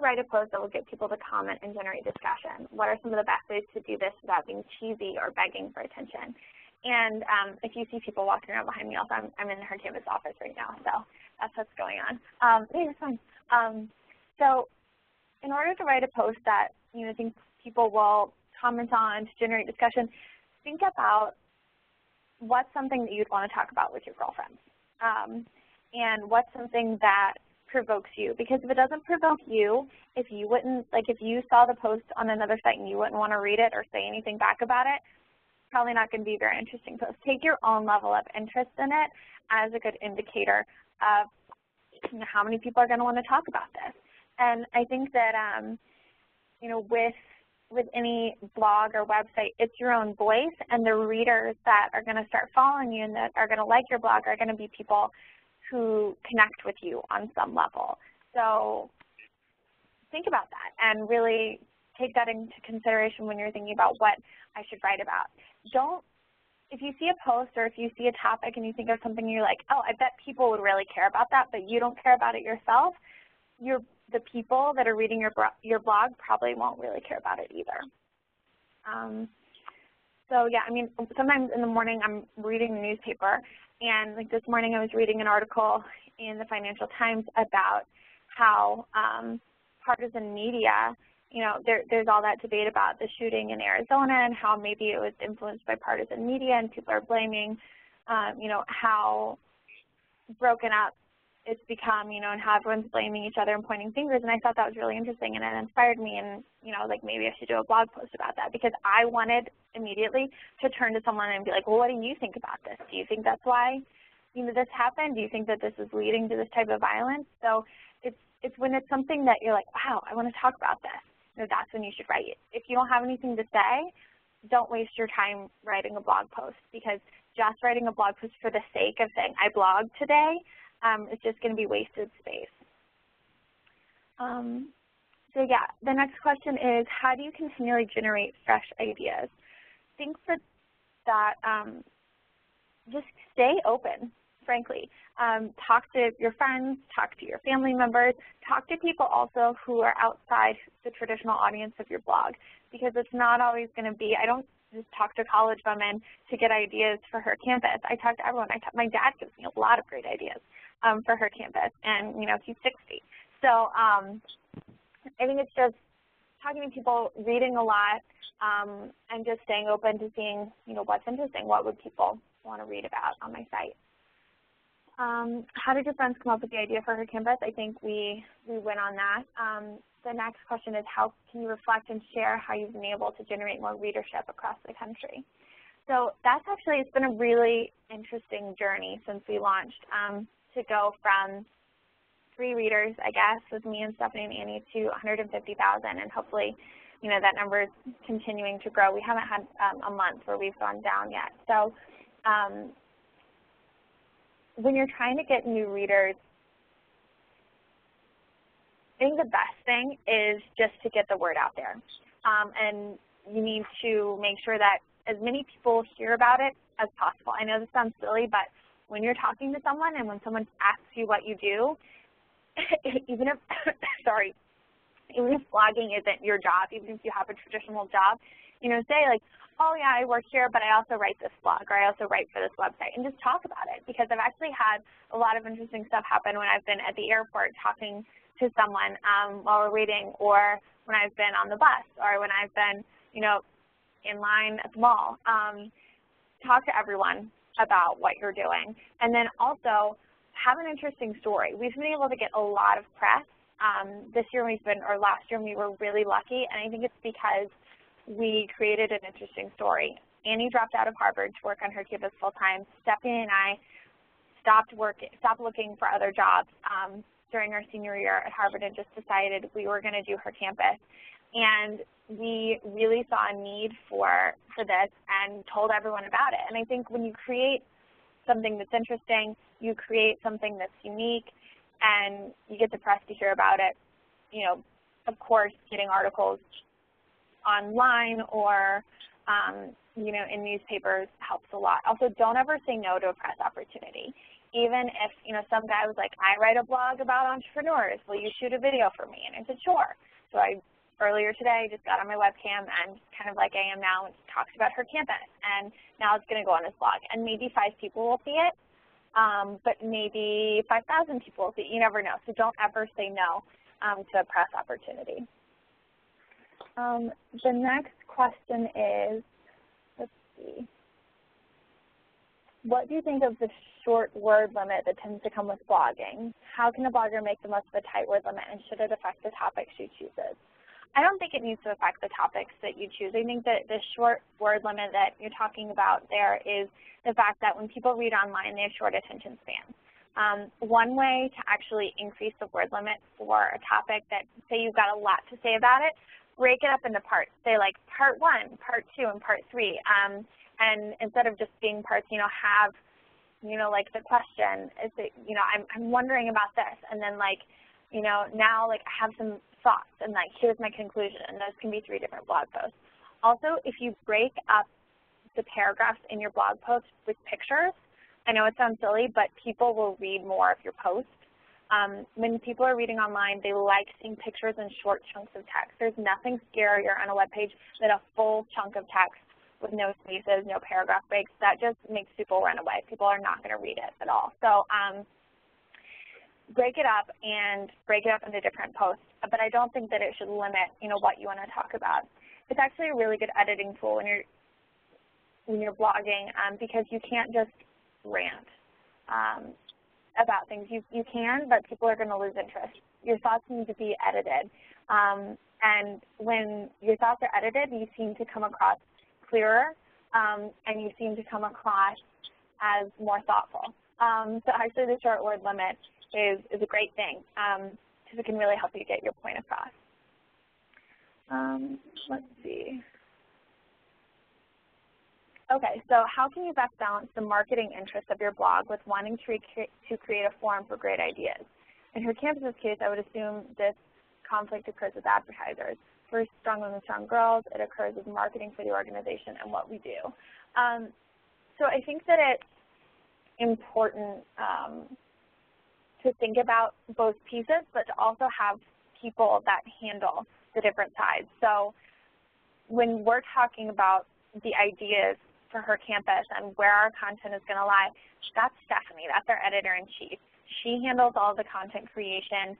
write a post that will get people to comment and generate discussion? What are some of the best ways to do this without being cheesy or begging for attention? And if you see people walking around behind me, also I'm in her campus office right now, so that's what's going on. Hey, it's fine. So in order to write a post that I think people will comment on to generate discussion, think about what's something that you'd want to talk about with your girlfriends, and what's something that provokes you. Because if it doesn't provoke you, if you saw the post on another site and you wouldn't want to read it or say anything back about it, probably not going to be a very interesting post. Take your own level of interest in it as a good indicator of how many people are going to want to talk about this. And I think that with any blog or website, it's your own voice, and the readers that are going to start following you and that are going to like your blog are going to be people who connect with you on some level. So think about that and really take that into consideration when you're thinking about what I should write about. If you see a post or if you see a topic and you think of something, you're like, oh, I bet people would really care about that, but you don't care about it yourself, the people that are reading your blog probably won't really care about it either. So yeah, I mean, sometimes in the morning I'm reading the newspaper, and like this morning I was reading an article in the Financial Times about how partisan media, there's all that debate about the shooting in Arizona and how maybe it was influenced by partisan media, and people are blaming, how broken up it's become, and how everyone's blaming each other and pointing fingers. And I thought that was really interesting, and it inspired me, and like maybe I should do a blog post about that, because I wanted immediately to turn to someone and be like, well, what do you think about this? Do you think that's why this happened? Do you think that this is leading to this type of violence? So it's when it's something that you're like, wow, I want to talk about this, that's when you should write it. If you don't have anything to say, don't waste your time writing a blog post, because just writing a blog post for the sake of saying I blogged today, it's just going to be wasted space. So yeah, the next question is, how do you continually generate fresh ideas? I think for that, just stay open, frankly. Talk to your friends, talk to your family members, talk to people also who are outside the traditional audience of your blog, because it's not always going to be, I don't just talk to college women to get ideas for her campus. I talk to everyone. My dad gives me a lot of great ideas for her campus, and he's 60. So I think it's just talking to people, reading a lot, and just staying open to seeing what's interesting. What would people want to read about on my site? How did your friends come up with the idea for her campus? I think we went on that. The next question is, how can you reflect and share how you've been able to generate more readership across the country? So that's actually, it's been a really interesting journey since we launched, to go from 3 readers, I guess, with me and Stephanie and Annie, to 150,000, and hopefully, that number is continuing to grow. We haven't had a month where we've gone down yet. So when you're trying to get new readers, I think the best thing is just to get the word out there. And you need to make sure that as many people hear about it as possible. I know this sounds silly, but when you're talking to someone and when someone asks you what you do, even if, sorry, even if blogging isn't your job, even if you have a traditional job, say like, oh yeah, I work here, but I also write this blog, or I also write for this website, and just talk about it, because I've actually had a lot of interesting stuff happen when I've been at the airport talking to someone while we're waiting, or when I've been on the bus, or when I've been, in line at the mall. Talk to everyone about what you're doing, and then also have an interesting story. We've been able to get a lot of press. This year or last year we were really lucky, and I think it's because we created an interesting story. Annie dropped out of Harvard to work on her campus full-time. Stephanie and I stopped looking for other jobs during our senior year at Harvard and just decided we were going to do her campus. And we really saw a need for this and told everyone about it. And I think when you create something that's interesting, you create something that's unique, and you get the press to hear about it, of course, getting articles online or, in newspapers helps a lot. Also, don't ever say no to a press opportunity. Even if, some guy was like, I write a blog about entrepreneurs, will you shoot a video for me? And I said, sure. So earlier today, just got on my webcam and kind of like I am now, talks about her campus. And now it's going to go on this blog. And maybe 5 people will see it, but maybe 5,000 people will see it. You never know. So don't ever say no to a press opportunity. The next question is, let's see. What do you think of the short word limit that tends to come with blogging? How can a blogger make the most of a tight word limit, and should it affect the topics she chooses? I don't think it needs to affect the topics that you choose. I think that the short word limit that you're talking about there is the fact that when people read online, they have short attention spans. One way to actually increase the word limit for a topic that, say you've got a lot to say about it, break it up into parts. Say like part 1, part 2, and part 3. And instead of just being parts, have, like the question is that, I'm wondering about this, and then like, now like I have some thoughts, and like here's my conclusion, and those can be 3 different blog posts. Also, if you break up the paragraphs in your blog post with pictures, I know it sounds silly, but people will read more of your post. When people are reading online, they like seeing pictures and short chunks of text. There's nothing scarier on a web page than a full chunk of text with no spaces, no paragraph breaks. That just makes people run away. People are not going to read it at all. So break it up into different posts. But I don't think that it should limit, what you want to talk about. It's actually a really good editing tool when you're blogging because you can't just rant about things. You can, but people are going to lose interest. Your thoughts need to be edited. And when your thoughts are edited, you seem to come across clearer, and you seem to come across as more thoughtful. So actually the short word limit is a great thing because it can really help you get your point across. Let's see. Okay, so how can you best balance the marketing interests of your blog with wanting to create a forum for great ideas? In her campus's case, I would assume this conflict occurs with advertisers. For Strong Women, Strong Girls, it occurs with marketing for the organization and what we do. So I think that it's important to think about both pieces, but to also have people that handle the different sides. So when we're talking about the ideas for her campus and where our content is going to lie, that's Stephanie. That's our editor-in-chief. She handles all the content creation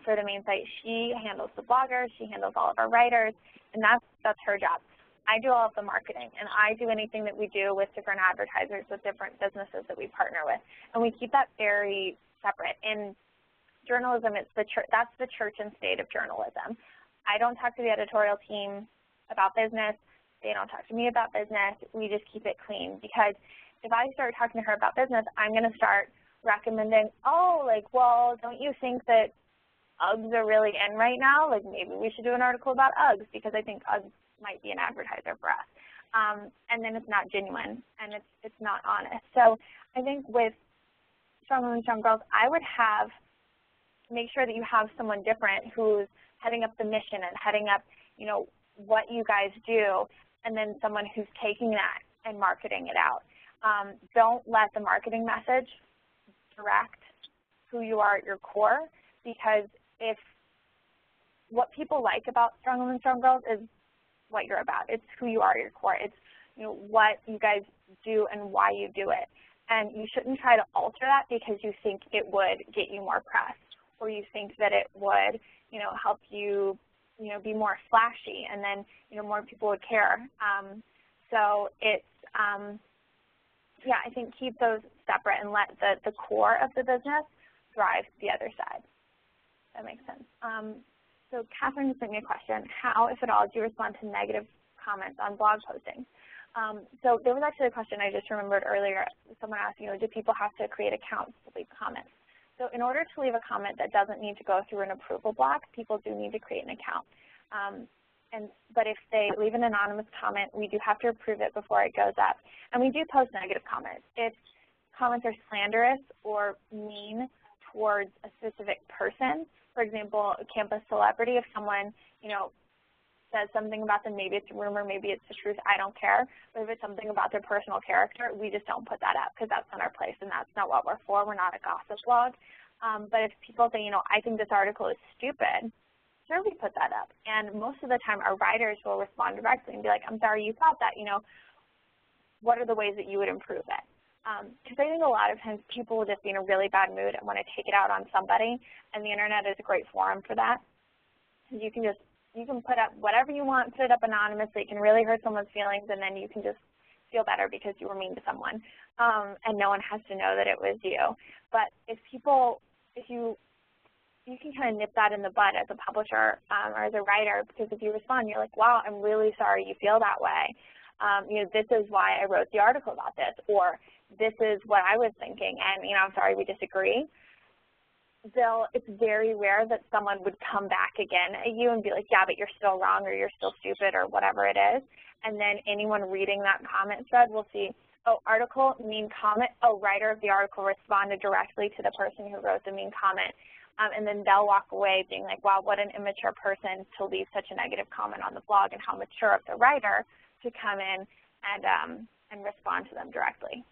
for the main site. She handles the bloggers, she handles all of our writers, and that's her job. I do all of the marketing, and I do anything that we do with different advertisers, with different businesses that we partner with, and we keep that very separate. In journalism, it's that's the church and state of journalism. I don't talk to the editorial team about business. They don't talk to me about business. We just keep it clean, because if I start talking to her about business, I'm going to start recommending, well, don't you think that Uggs are really in right now? Like, maybe we should do an article about Uggs, because I think Uggs might be an advertiser for us. And then it's not genuine, and it's not honest. So I think with Strong Women, Strong Girls, I would make sure that you have someone different who's heading up the mission and heading up, what you guys do, and then someone who's taking that and marketing it out. Don't let the marketing message direct who you are at your core, because if what people like about Strong Women, Strong Girls is what you're about. It's who you are at your core. It's what you guys do and why you do it. And you shouldn't try to alter that because you think it would get you more press, or you think that it would help you be more flashy, and then more people would care. So it's I think keep those separate and let the core of the business drive the other side. That makes sense. So Catherine sent me a question. How, if at all, do you respond to negative comments on blog postings? So there was actually a question I just remembered earlier. Someone asked, do people have to create accounts to leave comments? So in order to leave a comment that doesn't need to go through an approval block, people do need to create an account. But if they leave an anonymous comment, we do have to approve it before it goes up. And we do post negative comments. If comments are slanderous or mean towards a specific person, for example, a campus celebrity, if someone, says something about them, maybe it's a rumor, maybe it's the truth, I don't care. But if it's something about their personal character, we just don't put that up because that's not our place and that's not what we're for. We're not a gossip blog. But if people say, you know, I think this article is stupid, sure, we put that up. And most of the time our writers will respond directly and be like, I'm sorry you thought that, you know, what are the ways that you would improve it? Because I think a lot of times people will just be in a really bad mood and want to take it out on somebody, and the internet is a great forum for that. You can put up whatever you want, put it up anonymously. It can really hurt someone's feelings, and then you can just feel better because you were mean to someone, and no one has to know that it was you. But if you can kind of nip that in the bud as a publisher or as a writer, because if you respond, you're like, wow, I'm really sorry you feel that way. You know, this is why I wrote the article about this, or this is what I was thinking, and, you know, I'm sorry we disagree. It's very rare that someone would come back again at you and be like, yeah, but you're still wrong, or you're still stupid, or whatever it is. And then anyone reading that comment thread will see, oh, article, mean comment, oh, writer of the article responded directly to the person who wrote the mean comment. And then they'll walk away being like, wow, what an immature person to leave such a negative comment on the blog, and how mature of the writer to come in and respond to them directly.